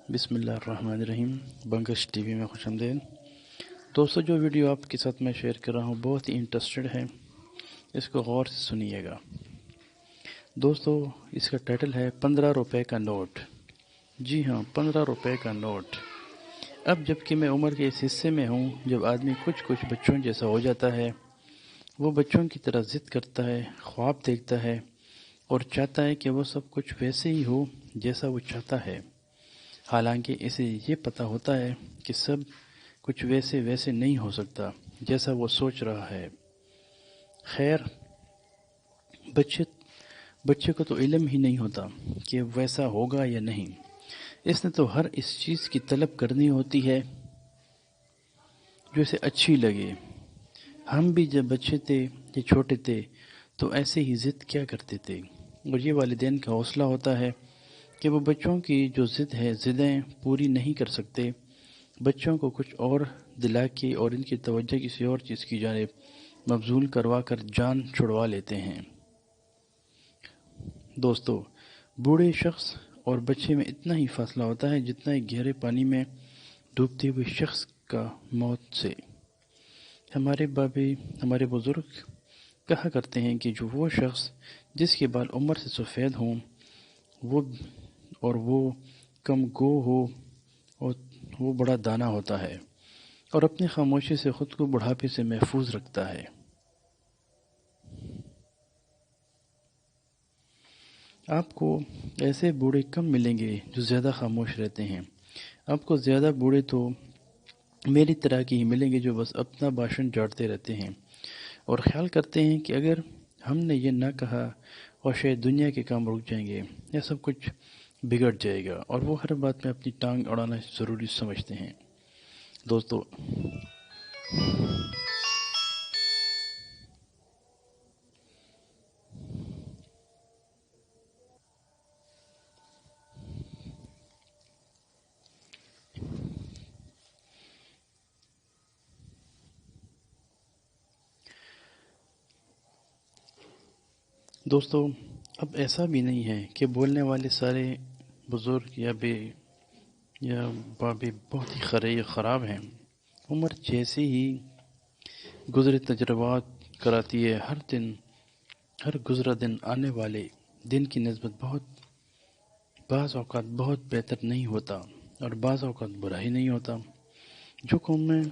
بسم اللہ الرحمن الرحیم۔ بنگش ٹی وی میں خوش آمدید دوستو۔ جو ویڈیو آپ کے ساتھ میں شیئر کر رہا ہوں بہت ہی انٹرسٹڈ ہے، اس کو غور سے سنیے گا دوستو۔ اس کا ٹائٹل ہے 15 روپے کا نوٹ۔ جی ہاں، 15 روپے کا نوٹ۔ اب جب کہ میں عمر کے اس حصے میں ہوں جب آدمی کچھ بچوں جیسا ہو جاتا ہے، وہ بچوں کی طرح ضد کرتا ہے، خواب دیکھتا ہے اور چاہتا ہے کہ وہ سب کچھ ویسے ہی ہو جیسا وہ چاہتا ہے، حالانکہ اسے یہ پتہ ہوتا ہے کہ سب کچھ ویسے نہیں ہو سکتا جیسا وہ سوچ رہا ہے۔ خیر، بچے کو تو علم ہی نہیں ہوتا کہ ویسا ہوگا یا نہیں۔ اس نے تو ہر اس چیز کی طلب کرنی ہوتی ہے جو اسے اچھی لگے۔ ہم بھی جب بچے تھے یا چھوٹے تھے تو ایسے ہی ضد کیا کرتے تھے، اور یہ والدین کا حوصلہ ہوتا ہے کہ وہ بچوں کی جو ضدیں پوری نہیں کر سکتے، بچوں کو کچھ اور دلا کے اور ان کی توجہ کسی اور چیز کی جانب مبذول کروا کر جان چھڑوا لیتے ہیں۔ دوستو، بوڑھے شخص اور بچے میں اتنا ہی فاصلہ ہوتا ہے جتنا ہی گہرے پانی میں ڈوبتے ہوئے شخص کا موت سے۔ ہمارے بزرگ کہا کرتے ہیں کہ جو وہ شخص جس کے بال عمر سے سفید ہوں وہ کم گو ہو اور وہ بڑا دانا ہوتا ہے اور اپنی خاموشی سے خود کو بڑھاپے سے محفوظ رکھتا ہے۔ آپ کو ایسے بوڑھے کم ملیں گے جو زیادہ خاموش رہتے ہیں۔ آپ کو زیادہ بوڑھے تو میری طرح کے ہی ملیں گے جو بس اپنا بھاشن جاڑتے رہتے ہیں اور خیال کرتے ہیں کہ اگر ہم نے یہ نہ کہا اور شاید دنیا کے کام رک جائیں گے یا سب کچھ بگڑ جائے گا، اور وہ ہر بات میں اپنی ٹانگ اڑانا ضروری سمجھتے ہیں۔ دوستو، اب ایسا بھی نہیں ہے کہ بولنے والے سارے بزرگ یا بابے بہت ہی خراب ہیں۔ عمر جیسے ہی گزرے تجربات کراتی ہے، ہر گزرا دن آنے والے دن کی نسبت بعض اوقات بہت بہتر نہیں ہوتا اور بعض اوقات برا ہی نہیں ہوتا۔ جو قومیں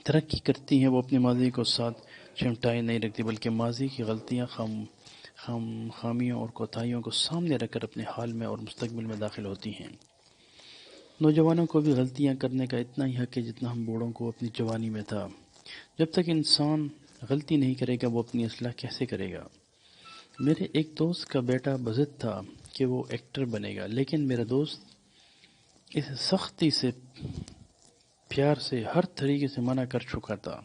ترقی کرتی ہیں وہ اپنے ماضی کو ساتھ چمٹائے نہیں رکھتی، بلکہ ماضی کی غلطیاں، خامیوں اور کوتاہیوں کو سامنے رکھ کر اپنے حال میں اور مستقبل میں داخل ہوتی ہیں۔ نوجوانوں کو بھی غلطیاں کرنے کا اتنا ہی حق ہے جتنا ہم بوڑھوں کو اپنی جوانی میں تھا۔ جب تک انسان غلطی نہیں کرے گا وہ اپنی اصلاح کیسے کرے گا؟ میرے ایک دوست کا بیٹا بضد تھا کہ وہ ایکٹر بنے گا، لیکن میرا دوست اسے سختی سے، پیار سے، ہر طریقے سے منع کر چکا تھا۔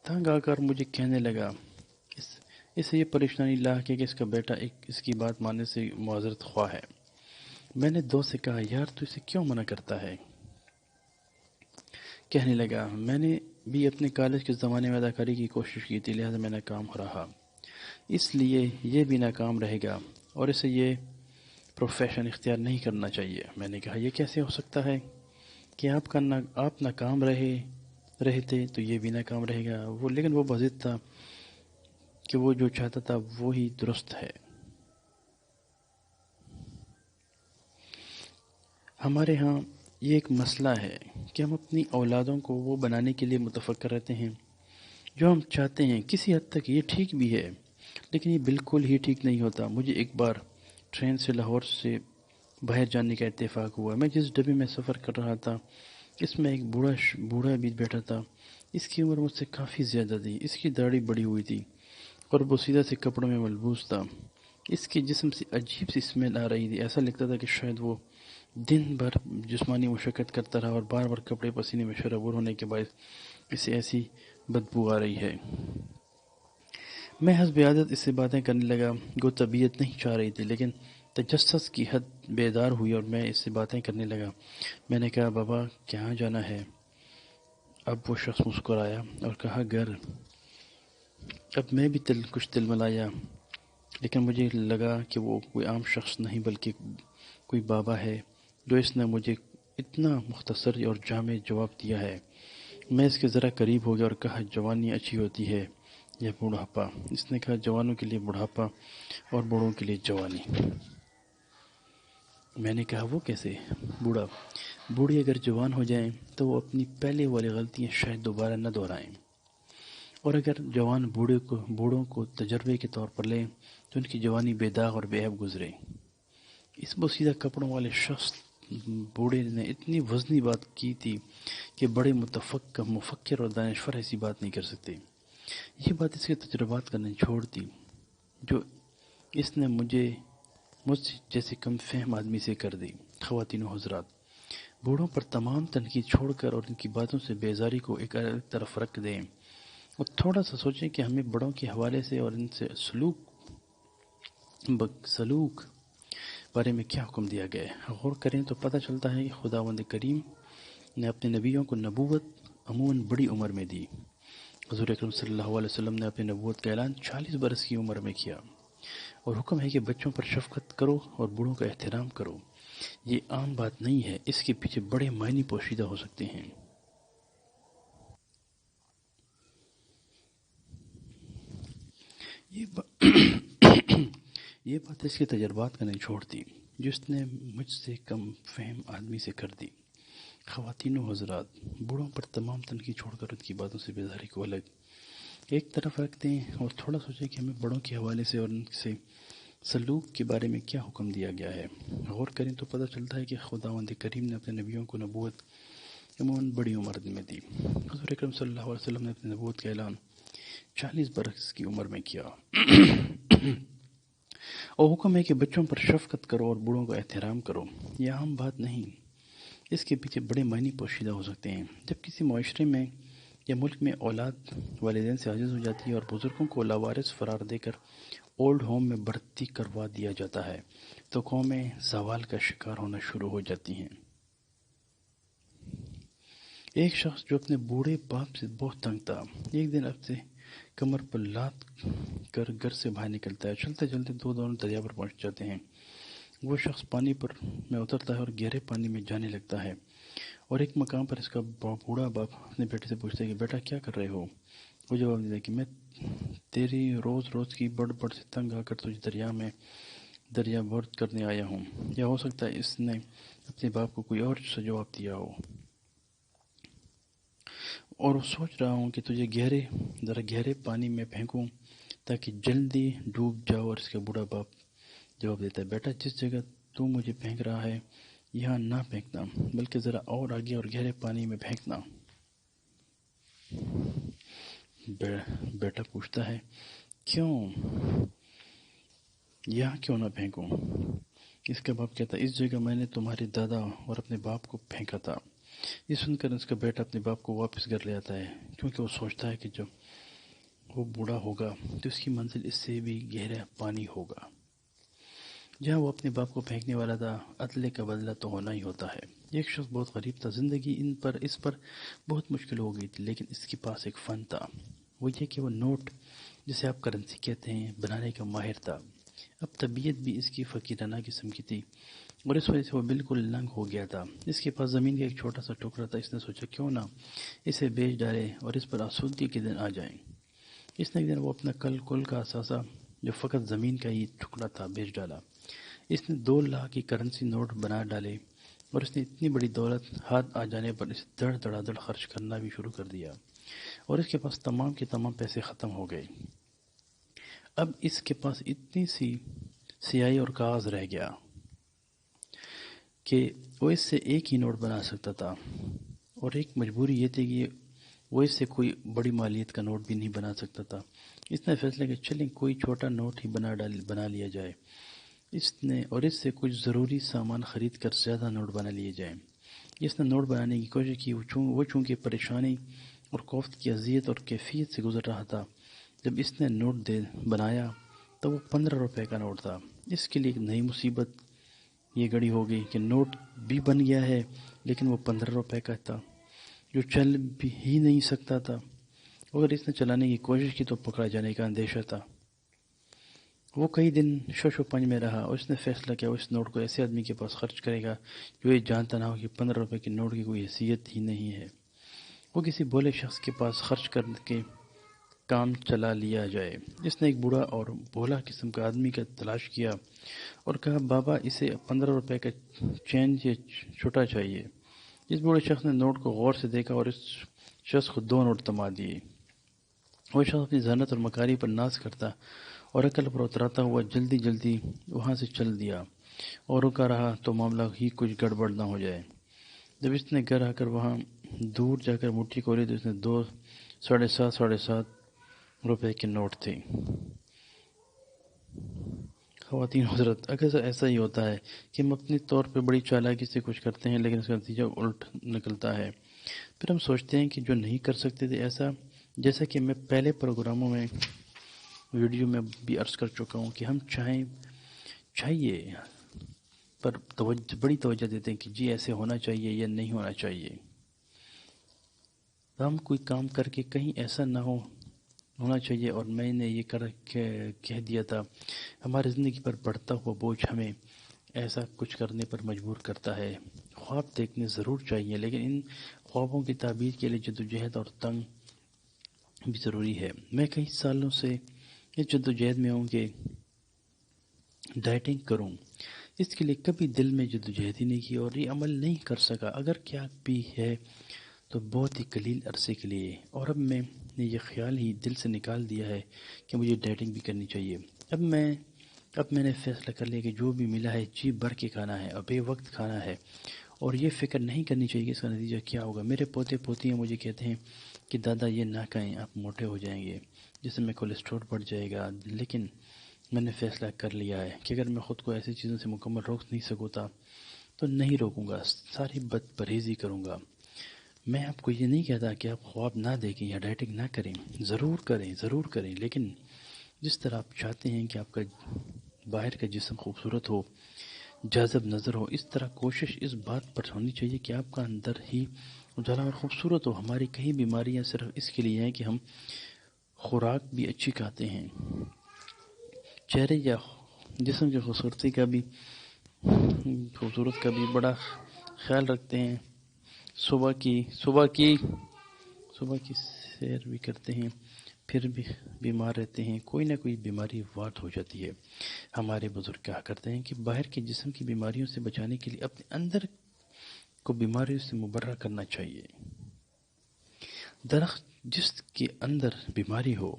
تنگ آ کر مجھے کہنے لگا، اسے یہ پریشانی لاحق ہے کہ اس کا بیٹا اس کی بات ماننے سے معذرت خواہ ہے۔ میں نے دوست سے کہا، یار تو اسے کیوں منع کرتا ہے؟ کہنے لگا، میں نے بھی اپنے کالج کے زمانے میں اداکاری کی کوشش کی تھی، لہذا میں ناکام رہا، اس لیے یہ بھی ناکام رہے گا اور اسے یہ پروفیشن اختیار نہیں کرنا چاہیے۔ میں نے کہا، یہ کیسے ہو سکتا ہے کہ آپ ناکام رہے تھے تو یہ بھی ناکام رہے گا؟ لیکن وہ بضد تھا کہ وہ جو چاہتا تھا وہی درست ہے۔ ہمارے ہاں یہ ایک مسئلہ ہے کہ ہم اپنی اولادوں کو وہ بنانے کے لیے متفکر رہتے ہیں جو ہم چاہتے ہیں۔ کسی حد تک یہ ٹھیک بھی ہے، لیکن یہ بالکل ہی ٹھیک نہیں ہوتا۔ مجھے ایک بار ٹرین سے لاہور سے باہر جانے کا اتفاق ہوا۔ میں جس ڈبے میں سفر کر رہا تھا اس میں ایک بوڑھا بھی بیٹھا تھا۔ اس کی عمر مجھ سے کافی زیادہ تھی، اس کی داڑھی بڑی ہوئی تھی اور بوسیدہ سے کپڑوں میں ملبوس تھا۔ اس کے جسم سے عجیب سی اسمیل آ رہی تھی، ایسا لگتا تھا کہ شاید وہ دن بھر جسمانی مشقت کرتا رہا اور بار بار کپڑے پسینے میں شرابور ہونے کے باعث اسے ایسی بدبو آ رہی ہے۔ میں حسب عادت اس سے باتیں کرنے لگا۔ گو طبیعت نہیں چاہ رہی تھی، لیکن تجسس کی حد بیدار ہوئی اور میں اس سے باتیں کرنے لگا۔ میں نے کہا، بابا کہاں جانا ہے؟ اب وہ شخص مسکرایا اور کہا، گھر۔ اب میں بھی کچھ تلملایا، لیکن مجھے لگا کہ وہ کوئی عام شخص نہیں بلکہ کوئی بابا ہے جو اس نے مجھے اتنا مختصر اور جامع جواب دیا ہے۔ میں اس کے ذرا قریب ہو گیا اور کہا جوانی اچھی ہوتی ہے یا بڑھاپا؟ اس نے کہا جوانوں کے لیے بڑھاپا اور بوڑھوں کے لیے جوانی۔ میں نے کہا وہ کیسے؟ بوڑھے اگر جوان ہو جائیں تو وہ اپنی پہلے والی غلطیاں شاید دوبارہ نہ دہرائیں، اور اگر جوان بوڑھوں کو تجربے کے طور پر لیں تو ان کی جوانی بے داغ اور بے عیب گزرے۔ اس بوسیدہ کپڑوں والے شخص بوڑھے نے اتنی وزنی بات کی تھی کہ بڑے مفکر اور دانشور ایسی بات نہیں کر سکتے۔ یہ بات اس کے تجربات کرنے چھوڑ دی جو اس نے مجھ جیسے کم فہم آدمی سے کر دی۔ خواتین و حضرات، بوڑھوں پر تمام تنقید چھوڑ کر اور ان کی باتوں سے بیزاری کو ایک طرف رکھ دیں اور تھوڑا سا سوچیں کہ ہمیں بڑوں کے حوالے سے اور ان سے سلوک بارے میں کیا حکم دیا گیا ہے۔ غور کریں تو پتہ چلتا ہے کہ خداوند کریم نے اپنے نبیوں کو نبوت عموماً بڑی عمر میں دی۔ حضور اکرم صلی اللہ علیہ وسلم نے اپنی نبوت کا اعلان 40 برس کی عمر میں کیا، اور حکم ہے کہ بچوں پر شفقت کرو اور بوڑھوں کا احترام کرو۔ یہ عام بات نہیں ہے، اس کے پیچھے بڑے معنی پوشیدہ ہو سکتے ہیں۔ یہ بات اس کے تجربات کا نہیں چھوڑتی جو اس نے مجھ سے کم فہم آدمی سے کر دی۔ خواتین و حضرات، بوڑھوں پر تمام تنقید چھوڑ کر ان کی باتوں سے بیزاری کو الگ ایک طرف رکھ دیں اور تھوڑا سوچیں کہ ہمیں بڑوں کے حوالے سے اور ان سے سلوک کے بارے میں کیا حکم دیا گیا ہے۔ غور کریں تو پتہ چلتا ہے کہ خداوند کریم نے اپنے نبیوں کو نبوت عموماً بڑی عمر میں دی۔ حضور اکرم صلی اللہ علیہ وسلم نے اپنی نبوت کا اعلان 40 برس کی عمر میں کیا، اور حکم ہے کہ بچوں پر شفقت کرو اور بوڑھوں کا احترام کرو۔ یہ عام بات نہیں، اس کے پیچھے بڑے معنی پوشیدہ ہو سکتے ہیں۔ جب کسی معاشرے میں یا ملک میں اولاد والدین سے عاجز ہو جاتی ہے اور بزرگوں کو لاوارث قرار دے کر اولڈ ہوم میں بھرتی کروا دیا جاتا ہے تو قومیں زوال کا شکار ہونا شروع ہو جاتی ہیں۔ ایک شخص جو اپنے بوڑھے باپ سے بہت تنگ تھا، ایک دن اپنے کمر پر لاد کر گھر سے باہر نکلتا ہے۔ چلتے چلتے دونوں دریا پر پہنچ جاتے ہیں۔ وہ شخص پانی میں اترتا ہے اور گہرے پانی میں جانے لگتا ہے، اور ایک مقام پر اس کا بوڑھا باپ اپنے بیٹے سے پوچھتا ہے کہ بیٹا کیا کر رہے ہو؟ وہ جواب دیتا ہے کہ میں تیری روز کی بڑھ سے تنگ آ کر تجھے دریا بور کرنے آیا ہوں۔ یا ہو سکتا ہے اس نے اپنے باپ کو کوئی اور سا جواب دیا ہو، اور سوچ رہا ہوں کہ تجھے ذرا گہرے پانی میں پھینکوں تاکہ جلدی ڈوب جاؤ۔ اور اس کا بوڑھا باپ جواب دیتا ہے بیٹا جس جگہ تو مجھے پھینک رہا ہے یہاں نہ پھینکنا، بلکہ ذرا اور آگے اور گہرے پانی میں پھینکنا۔ بیٹا پوچھتا ہے کیوں، یہاں کیوں نہ پھینکوں؟ اس کا باپ کہتا ہے اس جگہ میں نے تمہارے دادا اور اپنے باپ کو پھینکا تھا۔ یہ سن کر اس کا بیٹا اپنے باپ کو واپس گھر لے آتا ہے، کیونکہ وہ سوچتا ہے کہ جب وہ بوڑھا ہوگا تو اس کی منزل اس سے بھی گہرا پانی ہوگا۔ جہاں وہ اپنے باپ کو پھینکنے والا تھا، عدلے کا بدلہ تو ہونا ہی ہوتا ہے۔ ایک شخص بہت غریب تھا، زندگی اس پر بہت مشکل ہو گئی تھی، لیکن اس کے پاس ایک فن تھا، وہ یہ کہ وہ نوٹ جسے آپ کرنسی کہتے ہیں بنانے کا ماہر تھا۔ اب طبیعت بھی اس کی فقیرانہ قسم کی تھی، اور اس وجہ سے وہ بالکل لنگ ہو گیا تھا۔ اس کے پاس زمین کا ایک چھوٹا سا ٹکڑا تھا۔ اس نے سوچا کیوں نہ اسے بیچ ڈالے اور اس پر آسودگی کے دن آ جائیں۔ اس نے ایک دن وہ اپنا کل کا اثاثہ جو فقط زمین کا ہی ٹکڑا تھا بیچ ڈالا۔ اس نے 2 لاکھ کی کرنسی نوٹ بنا ڈالے، اور اس نے اتنی بڑی دولت ہاتھ آ جانے پر اسے دڑ خرچ کرنا بھی شروع کر دیا، اور اس کے پاس تمام کے تمام پیسے ختم ہو گئے۔ اب اس کے پاس اتنی سی سیاہی اور کاغذ رہ گیا کہ وہ اس سے ایک ہی نوٹ بنا سکتا تھا، اور ایک مجبوری یہ تھی کہ وہ اس سے کوئی بڑی مالیت کا نوٹ بھی نہیں بنا سکتا تھا۔ اس نے فیصلہ کہ چلیں کوئی چھوٹا نوٹ ہی بنا لیا جائے، اور اس سے کچھ ضروری سامان خرید کر زیادہ نوٹ بنا لیے جائیں۔ اس نے نوٹ بنانے کی کوشش کی، وہ چونکہ پریشانی اور کوفت کی اذیت اور کیفیت سے گزر رہا تھا۔ جب اس نے نوٹ بنایا تو وہ 15 روپے کا نوٹ تھا۔ اس کے لیے ایک نئی مصیبت یہ گڑی ہو گئی کہ نوٹ بھی بن گیا ہے، لیکن وہ 15 روپے کا تھا جو چل بھی ہی نہیں سکتا تھا۔ اگر اس نے چلانے کی کوشش کی تو پکڑا جانے کا اندیشہ تھا، وہ کئی دن شش و پنج میں رہا اور اس نے فیصلہ کیا اس نوٹ کو ایسے آدمی کے پاس خرچ کرے گا جو یہ جانتا نہ ہو کہ 15 روپے کے نوٹ کی کوئی حیثیت ہی نہیں ہے۔ وہ کسی بولے شخص کے پاس خرچ کر کے کام چلا لیا جائے۔ اس نے ایک بوڑھا اور بولا قسم کا آدمی کا تلاش کیا اور کہا بابا اسے 15 روپے کا چینج یا چھٹا چاہیے۔ اس بوڑھے شخص نے نوٹ کو غور سے دیکھا اور اس شخص کو 2 نوٹ تما دیے۔ وہ شخص اپنی ذہانت اور مکاری پر ناز کرتا اور عقل پر اتراتا ہوا جلدی جلدی وہاں سے چل دیا اور رکا رہا تو معاملہ ہی کچھ گڑبڑ نہ ہو جائے۔ جب اس نے گھر آ کر وہاں دور جا کر مٹھی کھولی تو اس نے 7.5 روپے کے نوٹ تھے۔ خواتین حضرت، اکثر ایسا ہی ہوتا ہے کہ ہم اپنے طور پہ بڑی چالاکی سے کچھ کرتے ہیں لیکن اس کا نتیجہ الٹ نکلتا ہے۔ پھر ہم سوچتے ہیں کہ جو نہیں کر سکتے تھے ایسا، جیسا کہ میں پہلے پروگراموں میں ویڈیو میں بھی عرض کر چکا ہوں کہ ہم چاہیے پر بڑی توجہ دیتے ہیں کہ جی ایسے ہونا چاہیے یا نہیں ہونا چاہیے۔ ہم کوئی کام کر کے کہیں ایسا نہ ہونا چاہیے اور میں نے یہ کہہ دیا تھا۔ ہماری زندگی پر بڑھتا ہوا بوجھ ہمیں ایسا کچھ کرنے پر مجبور کرتا ہے۔ خواب دیکھنے ضرور چاہیے لیکن ان خوابوں کی تعبیر کے لیے جدوجہد اور تنگ بھی ضروری ہے۔ میں کئی سالوں سے اس جدوجہد میں ہوں کہ ڈائٹنگ کروں۔ اس کے لیے کبھی دل میں جدوجہد ہی نہیں کی اور یہ عمل نہیں کر سکا۔ اگر کیا بھی ہے تو بہت ہی قلیل عرصے کے لیے، اور اب میں نے یہ خیال ہی دل سے نکال دیا ہے کہ مجھے ڈائٹنگ بھی کرنی چاہیے۔ اب میں نے فیصلہ کر لیا کہ جو بھی ملا ہے جی بھر کے کھانا ہے اور بے وقت کھانا ہے، اور یہ فکر نہیں کرنی چاہیے کہ اس کا نتیجہ کیا ہوگا۔ میرے پوتے پوتیاں مجھے کہتے ہیں کہ دادا یہ نہ کھائیں، آپ موٹے ہو جائیں گے، جس میں کولیسٹرول بڑھ جائے گا، لیکن میں نے فیصلہ کر لیا ہے کہ اگر میں خود کو ایسی چیزوں سے مکمل روک نہیں سکتا تو نہیں روکوں گا، ساری بد پرہیزی کروں گا۔ میں آپ کو یہ نہیں کہتا کہ آپ خواب نہ دیکھیں یا ڈائٹنگ نہ کریں، ضرور کریں، لیکن جس طرح آپ چاہتے ہیں کہ آپ کا باہر کا جسم خوبصورت ہو، جاذب نظر ہو، اس طرح کوشش اس بات پر ہونی چاہیے کہ آپ کا اندر ہی اجالا اور خوبصورت ہو۔ ہماری کئی بیماریاں صرف اس کے لیے ہیں کہ ہم خوراک بھی اچھی کھاتے ہیں، چہرے یا جسم کی خوبصورت کا بھی بڑا خیال رکھتے ہیں، صبح کی سیر بھی کرتے ہیں، پھر بھی بیمار رہتے ہیں، کوئی نہ کوئی بیماری وارد ہو جاتی ہے۔ ہمارے بزرگ کہا کرتے ہیں کہ باہر کے جسم کی بیماریوں سے بچانے کے لیے اپنے اندر کو بیماریوں سے مبرہ کرنا چاہیے۔ درخت جس کے اندر بیماری ہو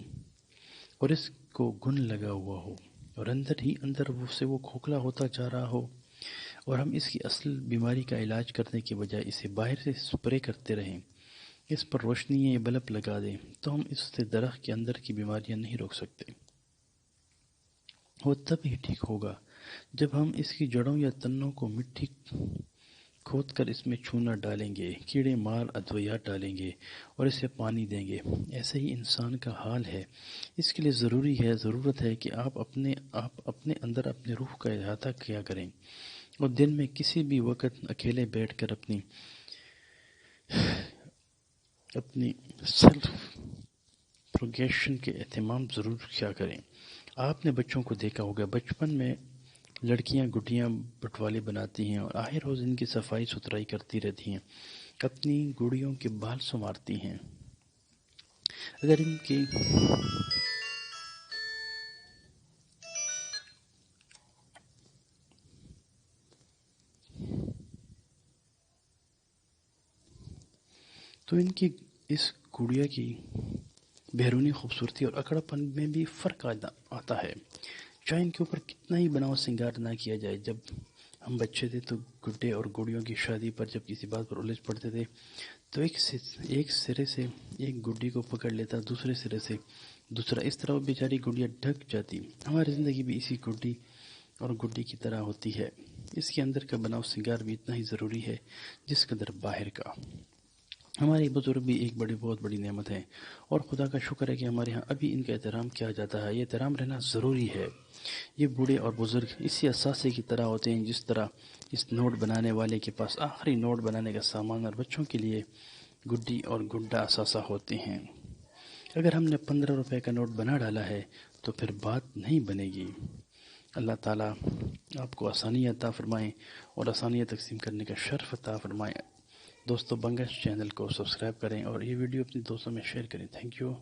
اور اس کو گن لگا ہوا ہو اور اندر ہی اندر سے وہ کھوکھلا ہوتا جا رہا ہو، اور ہم اس کی اصل بیماری کا علاج کرنے کے بجائے اسے باہر سے سپرے کرتے رہیں، اس پر روشنی یا بلب لگا دیں، تو ہم اس سے درخت کے اندر کی بیماریاں نہیں روک سکتے۔ وہ تب ہی ٹھیک ہوگا جب ہم اس کی جڑوں یا تنوں کو مٹی کھود کر اس میں چونا ڈالیں گے، کیڑے مار ادویات ڈالیں گے اور اسے پانی دیں گے۔ ایسے ہی انسان کا حال ہے۔ اس کے لیے ضرورت ہے کہ آپ اپنے اندر اپنے روح کا احاطہ کیا کریں اور دن میں کسی بھی وقت اکیلے بیٹھ کر اپنی سیلف پروگیشن کے اہتمام ضرور کیا کریں۔ آپ نے بچوں کو دیکھا ہوگا، بچپن میں لڑکیاں گڈیاں بٹوالے بناتی ہیں اور آخر روز ان کی صفائی ستھرائی کرتی رہتی ہیں، اپنی گڑیوں کے بال سنوارتی ہیں۔ اگر ان کی تو ان کی اس گڑیا کی بیرونی خوبصورتی اور اکڑپن میں بھی فرق آتا ہے، چاہے ان کے اوپر کتنا ہی بناؤ سنگار نہ کیا جائے۔ جب ہم بچے تھے تو گڈے اور گڑیوں کی شادی پر جب کسی بات پر الجھ پڑتے تھے تو ایک سرے سے ایک گڈی کو پکڑ لیتا، دوسرے سرے سے دوسرا، اس طرح وہ بیچاری گڈیا ڈھک جاتی۔ ہماری زندگی بھی اسی گڈی اور گڈی کی طرح ہوتی ہے، اس کے اندر کا بناؤ سنگار بھی اتنا ہی ضروری ہے جس قدر باہر کا۔ ہمارے بزرگ بھی ایک بہت بڑی نعمت ہیں اور خدا کا شکر ہے کہ ہمارے ہاں ابھی ان کا احترام کیا جاتا ہے۔ یہ احترام رہنا ضروری ہے۔ یہ بوڑھے اور بزرگ اسی اثاثے کی طرح ہوتے ہیں جس طرح اس نوٹ بنانے والے کے پاس آخری نوٹ بنانے کا سامان اور بچوں کے لیے گڈی اور گڈا اثاثہ ہوتے ہیں۔ اگر ہم نے 15 روپے کا نوٹ بنا ڈالا ہے تو پھر بات نہیں بنے گی۔ اللہ تعالیٰ آپ کو آسانی عطا فرمائیں اور آسانیاں تقسیم کرنے کا شرف عطا فرمائیں۔ دوستو، بنگش چینل کو سبسکرائب کریں اور یہ ویڈیو اپنے دوستوں میں شیئر کریں۔ Thank you.